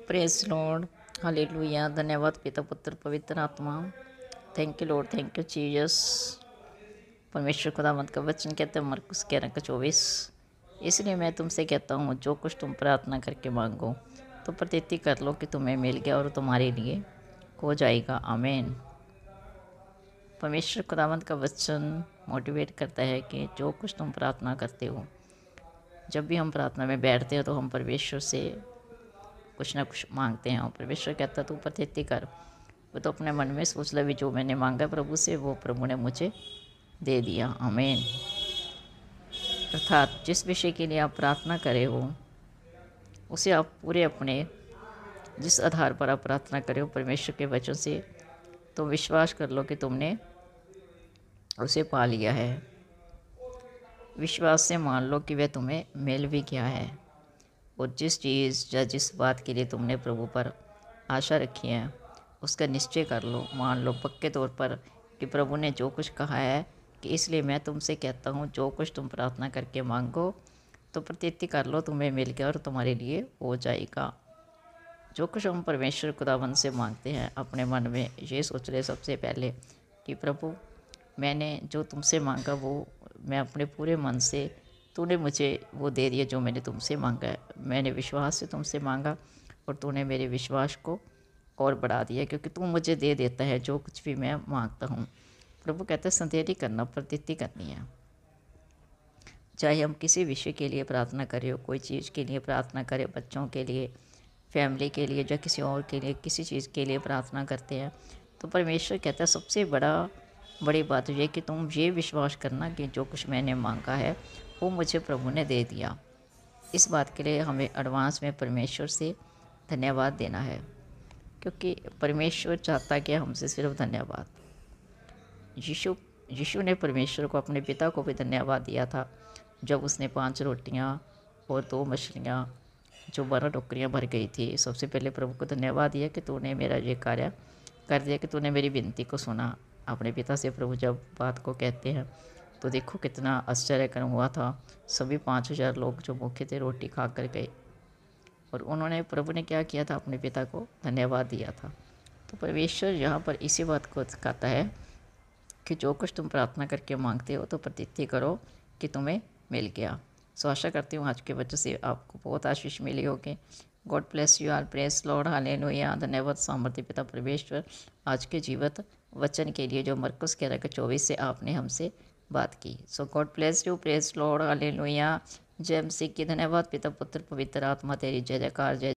Praise Lord, hallelujah. धन्यवाद पिता पुत्र पवित्र आत्मा। Thank you Lord, thank you Jesus. परमेश्वर खुदावंत का वचन कहते हैं मरकुस 11:24, इसलिए मैं तुमसे कहता हूँ जो कुछ तुम प्रार्थना करके मांगो तो प्रतीति कर लो कि तुम्हें मिल गया और तुम्हारे लिए हो जाएगा। आमीन। परमेश्वर खुदावंत का वचन मोटिवेट करता है कि जो कुछ तुम प्रार्थना करते हो, जब भी हम प्रार्थना में बैठते हैं तो हम परमेश्वर से कुछ ना कुछ मांगते हैं और परमेश्वर कहता है तू प्रतीति कर। वो तो अपने मन में सोच ले भी जो मैंने मांगा प्रभु से वो प्रभु ने मुझे दे दिया। आमीन। अर्थात जिस विषय के लिए आप प्रार्थना करे हो उसे आप पूरे अपने जिस आधार पर आप प्रार्थना करे हो परमेश्वर के वचन से, तो विश्वास कर लो कि तुमने उसे पा लिया है। विश्वास से मान लो कि वह तुम्हें मिल भी गया है और जिस चीज़ या जिस बात के लिए तुमने प्रभु पर आशा रखी है उसका निश्चय कर लो, मान लो पक्के तौर पर कि प्रभु ने जो कुछ कहा है कि इसलिए मैं तुमसे कहता हूँ जो कुछ तुम प्रार्थना करके मांगो तो प्रतीति कर लो तुम्हें मिल गया और तुम्हारे लिए हो जाएगा। जो कुछ हम परमेश्वर खुदावंद से मांगते हैं अपने मन में ये सोच रहे सबसे पहले कि प्रभु मैंने जो तुमसे मांगा वो मैं अपने पूरे मन से, तूने मुझे वो दे दिया जो मैंने तुमसे मांगा है। मैंने विश्वास से तुमसे मांगा और तूने मेरे विश्वास को और बढ़ा दिया क्योंकि तू मुझे दे देता है जो कुछ भी मैं मांगता हूँ। प्रभु कहते हैं संदेरी करना, प्रतीति करनी है। चाहे हम किसी विषय के लिए प्रार्थना करें, कोई चीज़ के लिए प्रार्थना करें, बच्चों के लिए, फैमिली के लिए या किसी और के लिए, किसी चीज़ के लिए प्रार्थना करते हैं तो परमेश्वर कहता है सबसे बड़ी बात ये कि तुम ये विश्वास करना कि जो कुछ मैंने मांगा है वो मुझे प्रभु ने दे दिया। इस बात के लिए हमें एडवांस में परमेश्वर से धन्यवाद देना है क्योंकि परमेश्वर चाहता कि हमसे सिर्फ धन्यवाद। यीशु ने परमेश्वर को, अपने पिता को भी धन्यवाद दिया था जब उसने 5 रोटियां और 2 मछलियां जो 12 टोकरियाँ भर गई थी। सबसे पहले प्रभु को धन्यवाद दिया कि तूने मेरा ये कार्य कर दिया, कि तूने मेरी विनती को सुना। अपने पिता से प्रभु जब बात को कहते हैं तो देखो कितना आश्चर्यकरम हुआ था। सभी 5000 लोग जो भूखे थे रोटी खा कर गए और उन्होंने, प्रभु ने क्या किया था, अपने पिता को धन्यवाद दिया था। तो परमेश्वर यहाँ पर इसी बात को कहता है कि जो कुछ तुम प्रार्थना करके मांगते हो तो प्रतीति करो कि तुम्हें मिल गया। सो आशा करती हूँ आज के वजह से आपको बहुत आशीष मिली होगी। God bless you all. Praise Lord, hallelujah. धन्यवाद सामर्थ्य पिता परमेश्वर आज के जीवित वचन के लिए जो मरकुस 11:24 से आपने हमसे बात की। So God bless you. Praise Lord, hallelujah. जय मसीह की। धन्यवाद पिता पुत्र पवित्र आत्मा, तेरी जय जयकार। जय